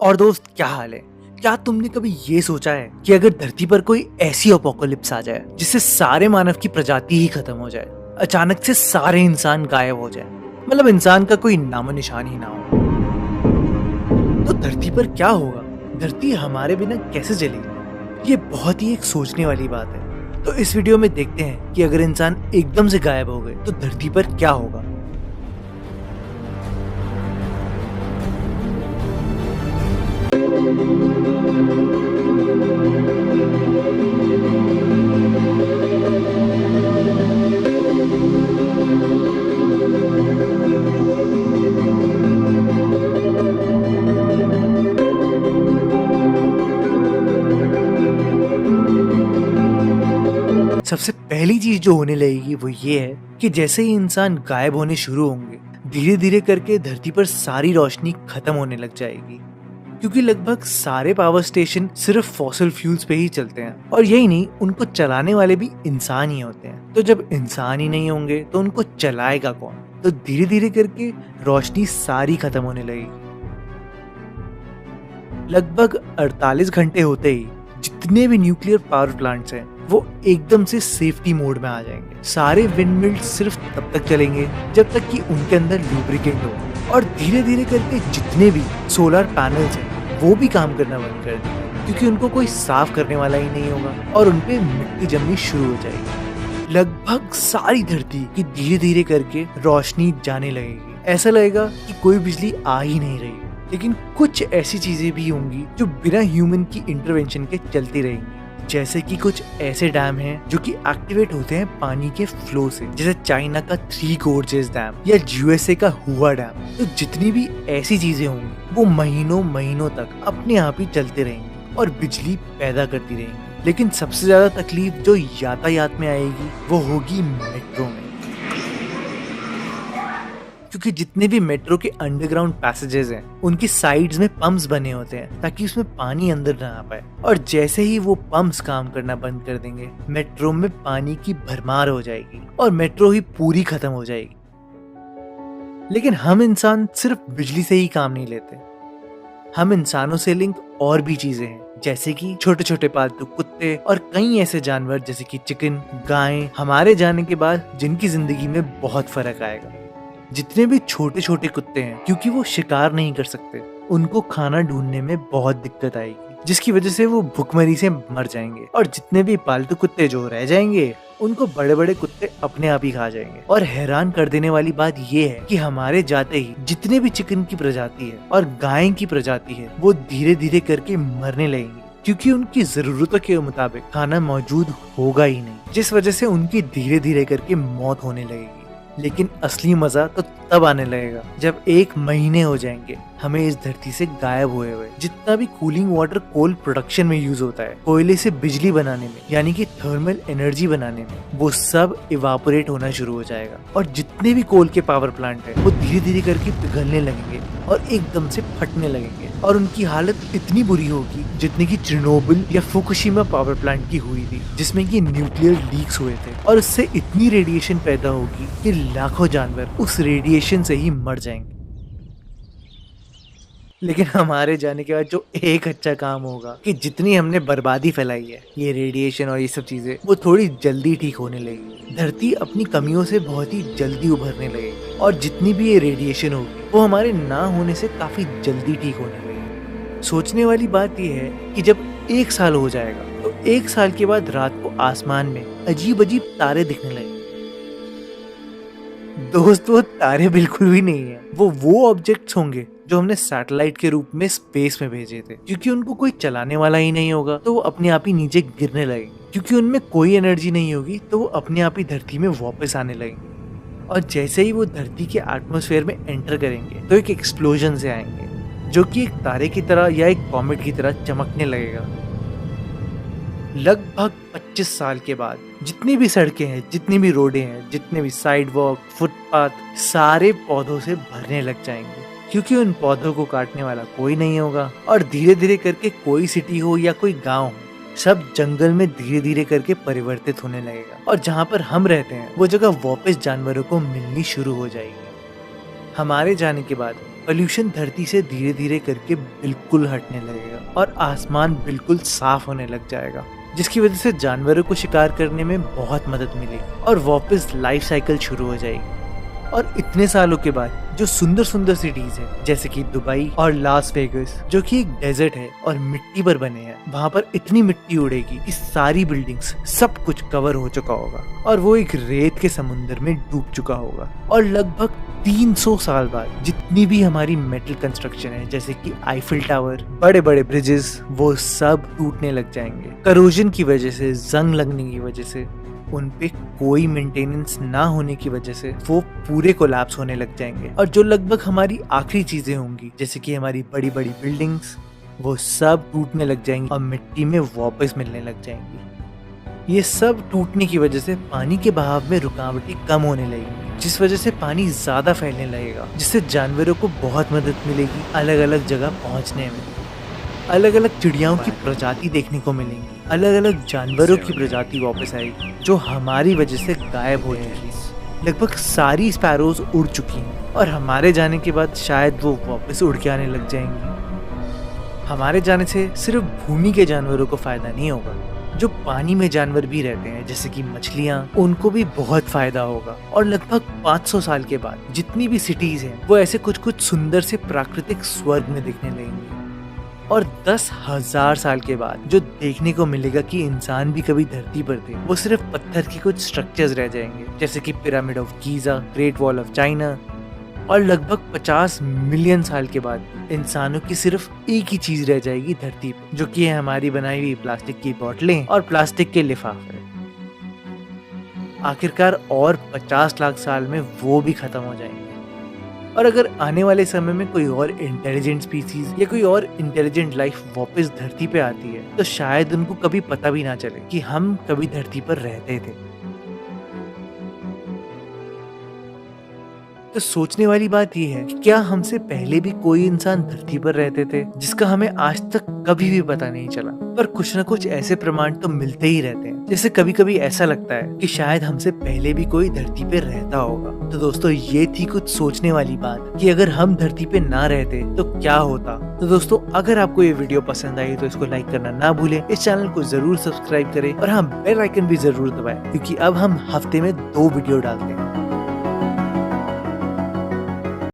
और दोस्त, क्या हाल है? क्या तुमने कभी ये सोचा है कि अगर धरती पर कोई ऐसी अपोकलिप्स आ जाए जिससे सारे मानव की प्रजाति ही खत्म हो जाए, अचानक से सारे इंसान गायब हो जाए, मतलब इंसान का कोई नामो निशान ही ना हो, तो धरती पर क्या होगा? धरती हमारे बिना कैसे चलेगी? ये बहुत ही एक सोचने वाली बात है। तो इस वीडियो में देखते हैं कि अगर इंसान एकदम से गायब हो गए तो धरती पर क्या होगा। सबसे पहली चीज जो होने लगेगी वो ये है कि जैसे ही इंसान गायब होने शुरू होंगे, धीरे धीरे करके धरती पर सारी रोशनी खत्म होने लग जाएगी, क्योंकि लगभग सारे पावर स्टेशन सिर्फ फॉसिल फ्यूल्स पे ही चलते हैं। और यही नहीं, उनको चलाने वाले भी इंसान ही होते हैं। तो जब इंसान ही नहीं होंगे तो उनको चलाएगा कौन? तो धीरे धीरे करके रोशनी सारी खत्म होने लगेगी। लगभग 48 घंटे होते ही जितने भी न्यूक्लियर पावर प्लांट्स हैं वो एकदम से सेफ्टी मोड में आ जाएंगे। सारे विंड मिल्स सिर्फ तब तक चलेंगे जब तक कि उनके अंदर लुब्रिकेंट हो, और धीरे धीरे करके जितने भी सोलर पैनल्स हैं वो भी काम करना बंद कर देंगे, क्योंकि उनको कोई साफ करने वाला ही नहीं होगा और उनपे मिट्टी जमनी शुरू हो जाएगी। लगभग सारी धरती की धीरे धीरे करके रोशनी जाने लगेगी। ऐसा लगेगा कि कोई बिजली आ ही नहीं रही। लेकिन कुछ ऐसी चीजें भी होंगी जो बिना ह्यूमन की इंटरवेंशन के चलती रहेंगी, जैसे कि कुछ ऐसे डैम हैं जो कि एक्टिवेट होते हैं पानी के फ्लो से, जैसे चाइना का थ्री गोर्जेस डैम या यूएसए का हुआ डैम। तो जितनी भी ऐसी चीजें होंगी वो महीनों महीनों तक अपने आप ही चलते रहेंगी और बिजली पैदा करती रहेंगी। लेकिन सबसे ज्यादा तकलीफ जो यातायात में आएगी वो होगी मेट्रो में, क्योंकि जितने भी मेट्रो के अंडरग्राउंड पैसेजेस हैं उनकी साइड्स में पंप्स बने होते हैं ताकि उसमें पानी अंदर ना आ पाए। और जैसे ही वो पंप्स काम करना बंद कर देंगे, मेट्रो में पानी की भरमार हो जाएगी और मेट्रो ही पूरी खत्म हो जाएगी। लेकिन हम इंसान सिर्फ बिजली से ही काम नहीं लेते। हम इंसानों से लिंक और भी चीजें हैं, जैसे कि छोटे छोटे पालतू कुत्ते और कई ऐसे जानवर जैसे कि चिकन, गायें। हमारे जाने के बाद जिनकी जिंदगी में बहुत फर्क आएगा। जितने भी छोटे छोटे कुत्ते हैं, क्योंकि वो शिकार नहीं कर सकते, उनको खाना ढूंढने में बहुत दिक्कत आएगी, जिसकी वजह से वो भुखमरी से मर जाएंगे। और जितने भी पालतू कुत्ते जो रह जाएंगे उनको बड़े बड़े कुत्ते अपने आप ही खा जाएंगे। और हैरान कर देने वाली बात ये है कि हमारे जाते ही जितने भी चिकन की प्रजाति है और गाय की प्रजाति है वो धीरे धीरे करके मरने लगेंगी, क्योंकि उनकी जरूरतों के मुताबिक खाना मौजूद होगा ही नहीं, जिस वजह से उनकी धीरे धीरे करके मौत होने लगेगी। लेकिन असली मजा तो तब आने लगेगा जब 1 महीने हो जाएंगे हमें इस धरती से गायब हुए हुए। जितना भी कूलिंग वाटर कोल प्रोडक्शन में यूज होता है, कोयले से बिजली बनाने में, यानी कि थर्मल एनर्जी बनाने में, वो सब इवापोरेट होना शुरू हो जाएगा। और जितने भी कोल के पावर प्लांट है वो धीरे धीरे करके पिघलने लगेंगे और एकदम से फटने लगेंगे, और उनकी हालत इतनी बुरी होगी जितनी की चेर्नोबिल या फुकुशिमा पावर प्लांट की हुई थी, जिसमें कि न्यूक्लियर लीक्स हुए थे। और उससे इतनी रेडिएशन पैदा होगी कि लाखों जानवर उस रेडिएशन से ही मर जाएंगे। लेकिन हमारे जाने के बाद जो एक अच्छा काम होगा कि जितनी हमने बर्बादी फैलाई है, ये रेडिएशन और ये सब चीजें, वो थोड़ी जल्दी ठीक होने लगेगी। धरती अपनी कमियों से बहुत ही जल्दी उभरने लगेगी, और जितनी भी ये रेडिएशन होगी वो हमारे ना होने से काफी जल्दी ठीक होने लगेगी। सोचने वाली बात ये है कि जब 1 साल हो जाएगा तो 1 साल के बाद रात को आसमान में अजीब अजीब तारे दिखने लगेंगे। दोस्त, वो तारे बिल्कुल भी नहीं है, वो ऑब्जेक्ट्स होंगे जो हमने सैटेलाइट के रूप में स्पेस में भेजे थे। क्योंकि उनको कोई चलाने वाला ही नहीं होगा तो वो अपने आप ही नीचे गिरने लगेंगे, क्योंकि उनमें कोई एनर्जी नहीं होगी तो वो अपने आप ही धरती में वापस आने लगेंगे। और जैसे ही वो धरती के एटमॉस्फेयर में एंटर करेंगे तो एक एक्सप्लोजन से आएंगे, जो कि एक तारे की तरह या एक कॉमेट की तरह चमकने लगेगा। लगभग 25 साल के बाद जितनी भी सड़कें हैं, जितनी भी रोडें हैं, जितने भी साइड वॉक, फुटपाथ, सारे पौधों से भरने लग जाएंगे, क्योंकि उन पौधों को काटने वाला कोई नहीं होगा। और धीरे धीरे करके कोई सिटी हो या कोई गांव हो, सब जंगल में धीरे धीरे करके परिवर्तित होने लगेगा। और जहाँ पर हम रहते हैं वो जगह वापस जानवरों को मिलनी शुरू हो जाएगी। हमारे जाने के बाद पोल्यूशन धरती से धीरे धीरे करके बिल्कुल हटने लगेगा और आसमान बिल्कुल साफ होने लग जाएगा, जिसकी वजह से जानवरों को शिकार करने में बहुत मदद मिलेगी और वापस लाइफ साइकिल शुरू हो जाएगी। और इतने सालों के बाद जो सुंदर सुंदर सिटीज है जैसे कि दुबई और लास वेगस, जो कि एक डेजर्ट है और मिट्टी पर बने हैं, वहाँ पर इतनी मिट्टी उड़ेगी कि सारी बिल्डिंग्स सब कुछ कवर हो चुका होगा और वो एक रेत के समुंदर में डूब चुका होगा। और लगभग 300 साल बाद जितनी भी हमारी मेटल कंस्ट्रक्शन है जैसे कि आईफिल टावर, बड़े बड़े ब्रिजेस, वो सब टूटने लग जाएंगे। करोजन की वजह से, जंग लगने की वजह से, उन पे कोई मेंटेनेंस ना होने की वजह से वो पूरे कोलैप्स होने लग जाएंगे। और जो लगभग हमारी आखिरी चीजें होंगी जैसे कि हमारी बड़ी बड़ी बिल्डिंग्स, वो सब टूटने लग जाएंगी और मिट्टी में वापस मिलने लग जाएंगी। ये सब टूटने की वजह से पानी के बहाव में रुकावटें कम होने लगेंगी, जिस वजह से पानी ज्यादा फैलने लगेगा, जिससे जानवरों को बहुत मदद मिलेगी अलग अलग जगह पहुंचने में। अलग अलग चिड़ियाओं की प्रजाति देखने को मिलेंगी, अलग अलग जानवरों की प्रजाति वापस आएगी जो हमारी वजह से गायब हो चुकी है। लगभग सारी स्पैरोज उड़ चुकी हैं और हमारे जाने के बाद शायद वो वापस उड़ के आने लग जाएंगी। हमारे जाने से सिर्फ भूमि के जानवरों को फायदा नहीं होगा, जो पानी में जानवर भी रहते हैं जैसे कि मछलियाँ, उनको भी बहुत फायदा होगा। और लगभग 500 साल के बाद जितनी भी सिटीज हैं वो ऐसे कुछ कुछ सुंदर से प्राकृतिक स्वर्ग में दिखने लगेंगे। और 10,000 साल के बाद जो देखने को मिलेगा कि इंसान भी कभी धरती पर थे, वो सिर्फ पत्थर के कुछ स्ट्रक्चर्स रह जाएंगे जैसे कि pyramid of Giza, great wall of China. और लगभग 50 मिलियन साल के बाद इंसानों की सिर्फ एक ही चीज रह जाएगी धरती पर, जो कि है हमारी बनाई हुई प्लास्टिक की बोतलें और प्लास्टिक के लिफाफे। आखिरकार और 50 लाख साल में वो भी खत्म हो जाएंगे। और अगर आने वाले समय में कोई और इंटेलिजेंट स्पीसीज या कोई और इंटेलिजेंट लाइफ वापस धरती पे आती है, तो शायद उनको कभी पता भी ना चले कि हम कभी धरती पर रहते थे। तो सोचने वाली बात यह है कि क्या हमसे पहले भी कोई इंसान धरती पर रहते थे जिसका हमें आज तक कभी भी पता नहीं चला। पर कुछ न कुछ ऐसे प्रमाण तो मिलते ही रहते हैं, जैसे कभी कभी ऐसा लगता है कि शायद हमसे पहले भी कोई धरती पे रहता होगा। तो दोस्तों, ये थी कुछ सोचने वाली बात कि अगर हम धरती पे ना रहते तो क्या होता। तो दोस्तों, अगर आपको ये वीडियो पसंद आई तो इसको लाइक करना ना भूलें, इस चैनल को जरूर सब्सक्राइब करें और हाँ, बेल आइकन भी जरूर दबाएं, क्योंकि अब हम हफ्ते में 2 वीडियो डालते हैं।